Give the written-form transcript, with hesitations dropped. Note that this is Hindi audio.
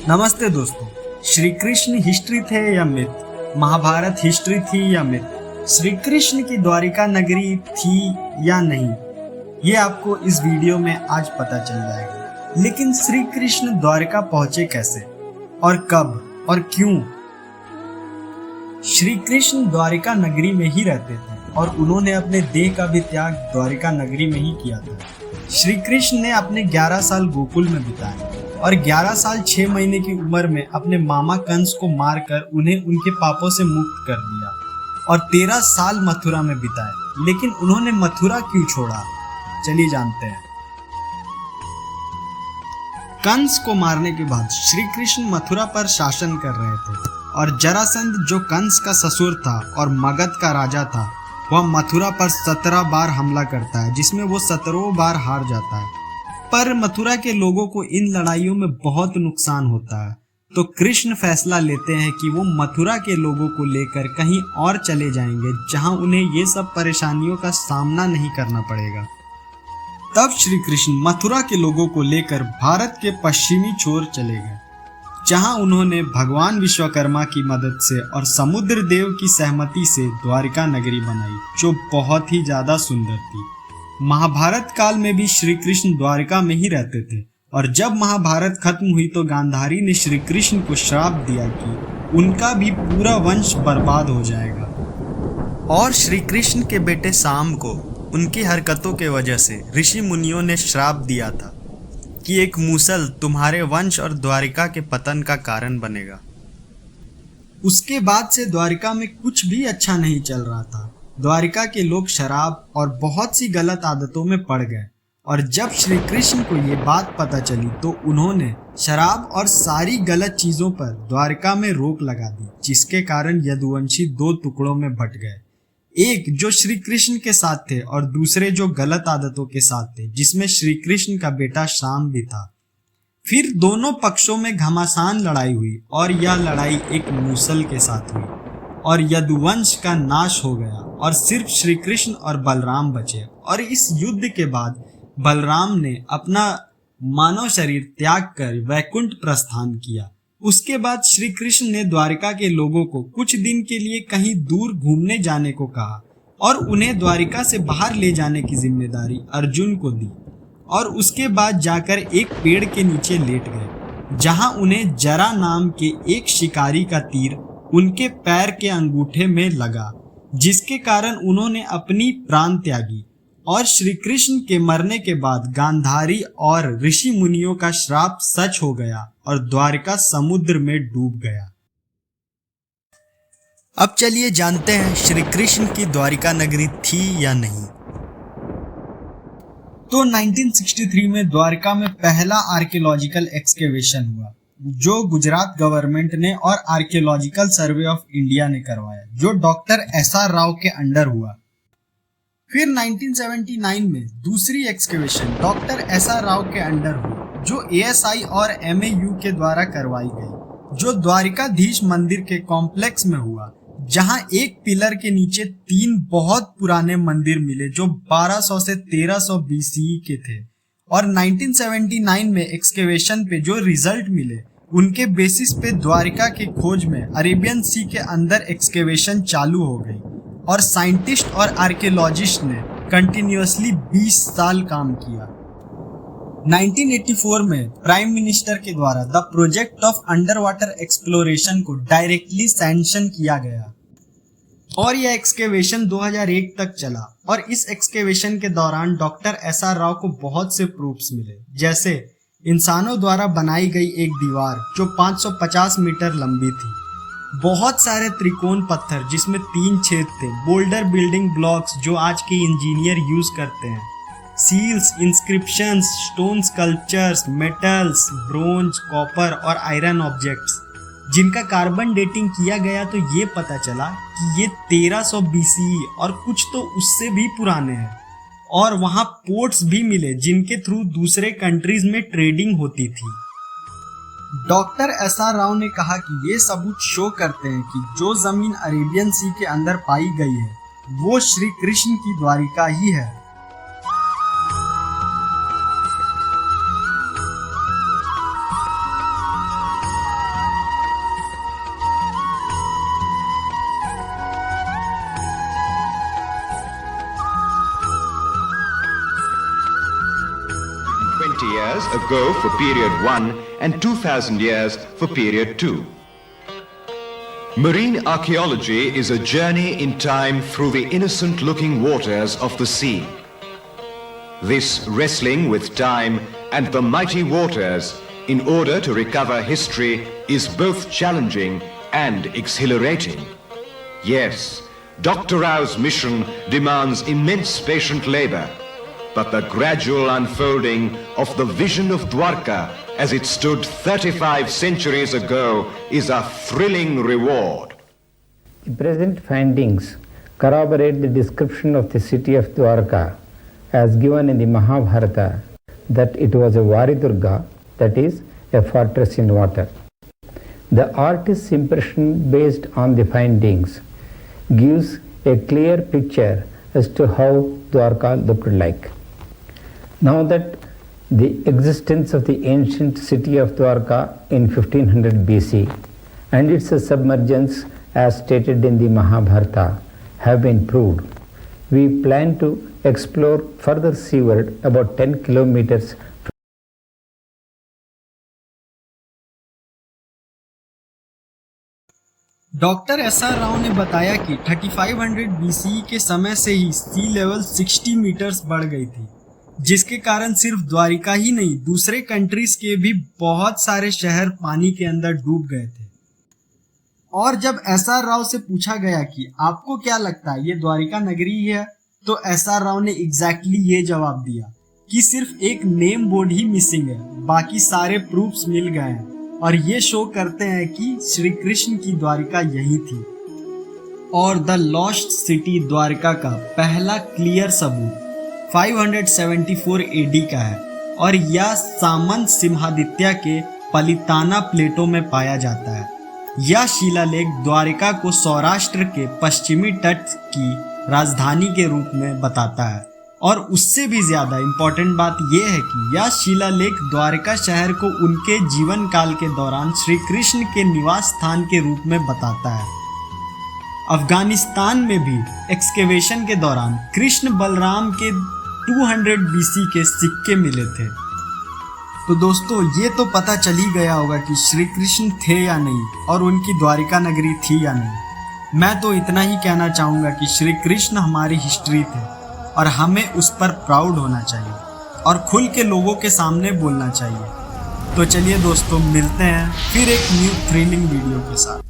नमस्ते दोस्तों। श्री कृष्ण हिस्ट्री थे या मिथ, महाभारत हिस्ट्री थी या मिथ, श्री कृष्ण की द्वारिका नगरी थी या नहीं, ये आपको इस वीडियो में आज पता चल जाएगा। लेकिन श्री कृष्ण द्वारिका पहुंचे कैसे और कब और क्यों? श्री कृष्ण द्वारिका नगरी में ही रहते थे और उन्होंने अपने देह का भी त्याग द्वारिका नगरी में ही किया था। श्री कृष्ण ने अपने 11 साल गोकुल में बिताए और 11 साल 6 महीने की उम्र में अपने मामा कंस को मारकर उन्हें उनके पापों से मुक्त कर दिया और 13 साल मथुरा में बिताए। लेकिन उन्होंने मथुरा क्यों छोड़ा, चलिए जानते हैं। कंस को मारने के बाद श्री कृष्ण मथुरा पर शासन कर रहे थे और जरासंध जो कंस का ससुर था और मगध का राजा था, वह मथुरा पर 17 बार हमला करता है, जिसमें वो 17 बार हार जाता है। पर मथुरा के लोगों को इन लड़ाइयों में बहुत नुकसान होता है, तो कृष्ण फैसला लेते हैं कि वो मथुरा के लोगों को लेकर कहीं और चले जाएंगे जहां उन्हें ये सब परेशानियों का सामना नहीं करना पड़ेगा। तब श्री कृष्ण मथुरा के लोगों को लेकर भारत के पश्चिमी छोर चले गए, जहां उन्होंने भगवान विश्वकर्मा की मदद से और समुद्र देव की सहमति से द्वारिका नगरी बनाई, जो बहुत ही ज्यादा सुंदर थी। महाभारत काल में भी श्री कृष्ण द्वारिका में ही रहते थे और जब महाभारत खत्म हुई तो गांधारी ने श्री कृष्ण को श्राप दिया कि उनका भी पूरा वंश बर्बाद हो जाएगा। और श्री कृष्ण के बेटे शाम को उनकी हरकतों के वजह से ऋषि मुनियों ने श्राप दिया था कि एक मूसल तुम्हारे वंश और द्वारिका के पतन का कारण बनेगा। उसके बाद से द्वारिका में कुछ भी अच्छा नहीं चल रहा था। द्वारिका के लोग शराब और बहुत सी गलत आदतों में पड़ गए और जब श्री कृष्ण को ये बात पता चली तो उन्होंने शराब और सारी गलत चीजों पर द्वारिका में रोक लगा दी, जिसके कारण यदुवंशी 2 टुकड़ों में बट गए। एक जो श्री कृष्ण के साथ थे और दूसरे जो गलत आदतों के साथ थे, जिसमें श्री कृष्ण का बेटा शाम भी था। फिर दोनों पक्षों में घमासान लड़ाई हुई और यह लड़ाई एक मूसल के साथ हुई और यदुवंश का नाश हो गया और सिर्फ श्री कृष्ण और बलराम बचे। और इस युद्ध के बाद बलराम ने अपना मानव शरीर त्याग कर वैकुंठ प्रस्थान किया। उसके बाद श्री कृष्ण ने द्वारिका के लोगों को कुछ दिन के लिए कहीं दूर घूमने जाने को कहा और उन्हें द्वारिका से बाहर ले जाने की जिम्मेदारी अर्जुन को दी और उसके बाद जाकर एक पेड़ के नीचे लेट गए, जहां उन्हें जरा नाम के एक शिकारी का तीर उनके पैर के अंगूठे में लगा, जिसके कारण उन्होंने अपनी प्राण त्यागी। और श्री कृष्ण के मरने के बाद गांधारी और ऋषि मुनियों का श्राप सच हो गया और द्वारिका समुद्र में डूब गया। अब चलिए जानते हैं श्री कृष्ण की द्वारिका नगरी थी या नहीं। तो 1963 में द्वारिका में पहला आर्कियोलॉजिकल एक्सकेवेशन हुआ, जो गुजरात गवर्नमेंट ने और आर्कियोलॉजिकल सर्वे ऑफ इंडिया ने करवाया, जो डॉक्टर SR राव के अंडर हुआ। फिर 1979 में दूसरी एक्सकेवेशन डॉक्टर SR राव के अंडर हुई, जो ASI और MAU के द्वारा करवाई गई, जो द्वारिकाधीश मंदिर के कॉम्प्लेक्स में हुआ, जहां एक पिलर के नीचे 3 बहुत पुराने मंदिर मिले, जो 1200 से 1300 BCE के थे। और 1979 में एक्सकेवेशन पे जो रिजल्ट मिले, उनके बेसिस पे द्वारिका के खोज में अरेबियन सी के अंदर एक्सकेवेशन चालू हो गई और साइंटिस्ट और आर्कियोलॉजिस्ट ने कंटिन्यूअसली 20 साल काम किया। 1984 में प्राइम मिनिस्टर के द्वारा the project of under water exploration को डायरेक्टली सैंक्शन किया गया और यह एक्सकेवेशन 2001 तक चला। और इस एक्सकेवेशन के दौरान डॉक्टर SR राव को बहुत से प्रूफ्स मिले, जैसे इंसानों द्वारा बनाई गई एक दीवार जो 550 मीटर लंबी थी, बहुत सारे त्रिकोण पत्थर जिसमें 3 छेद थे, बोल्डर बिल्डिंग ब्लॉक्स जो आज के इंजीनियर यूज करते हैं, seals, inscriptions, stone sculptures, metals, bronze, copper और आयरन ऑब्जेक्ट्स, जिनका कार्बन डेटिंग किया गया तो ये पता चला कि ये 1300 BCE और कुछ तो उससे भी पुराने हैं। और वहाँ पोर्ट्स भी मिले जिनके थ्रू दूसरे कंट्रीज में ट्रेडिंग होती थी। डॉक्टर SR राव ने कहा कि ये सबूत शो करते हैं कि जो जमीन अरेबियन सी के अंदर पाई गई है वो श्री कृष्ण की द्वारिका ही है। years ago for period 1 and 2000 years for period 2. Marine archaeology is a journey in time through the innocent-looking waters of the sea. This wrestling with time and the mighty waters in order to recover history is both challenging and exhilarating. Yes, Dr. Rao's mission demands immense patient labor, but the gradual unfolding of the vision of Dwarka as it stood 35 centuries ago is a thrilling reward. The present findings corroborate the description of the city of Dwarka as given in the Mahabharata, that it was a Varidurga, that is, a fortress in water. The artist's impression based on the findings gives a clear picture as to how Dwarka looked like. Now that the existence of the ancient city of Dwarka in 1500 BC and its submergence as stated in the Mahabharata have been proved, we plan to explore further seaward about 10 kilometers. Doctor SR Rao ने बताया कि 3500 बीसीई के समय से ही सी लेवल 60 मीटर्स बढ़ गई थी, जिसके कारण सिर्फ द्वारिका ही नहीं दूसरे कंट्रीज के भी बहुत सारे शहर पानी के अंदर डूब गए थे। और जब एसआर राव से पूछा गया कि आपको क्या लगता है ये द्वारिका नगरी है, तो एसआर राव ने एग्जैक्टली ये जवाब दिया कि सिर्फ एक नेम बोर्ड ही मिसिंग है, बाकी सारे प्रूफ्स मिल गए हैं और ये शो करते हैं कि श्री कृष्ण की द्वारिका यही थी। और द लॉस्ट सिटी द्वारिका का पहला क्लियर सबूत 574 एडी का है और यह सामंत सिंहादित्य के पलिताना प्लेटों में पाया जाता है। यह शिलालेख द्वारिका को सौराष्ट्र के पश्चिमी तट की राजधानी के रूप में बताता है और उससे भी ज्यादा इम्पोर्टेंट बात यह है कि यह शिलालेख द्वारिका शहर को उनके जीवन काल के दौरान श्री कृष्ण के निवास स्थान के रूप में बताता है। अफगानिस्तान में भी एक्सकेवेशन के दौरान कृष्ण बलराम के 200 बीसी के सिक्के मिले थे। तो दोस्तों ये तो पता चल ही गया होगा कि श्री कृष्ण थे या नहीं और उनकी द्वारिका नगरी थी या नहीं। मैं तो इतना ही कहना चाहूँगा कि श्री कृष्ण हमारी हिस्ट्री थे और हमें उस पर प्राउड होना चाहिए और खुल के लोगों के सामने बोलना चाहिए। तो चलिए दोस्तों, मिलते हैं फिर एक न्यू थ्रिलिंग वीडियो के साथ।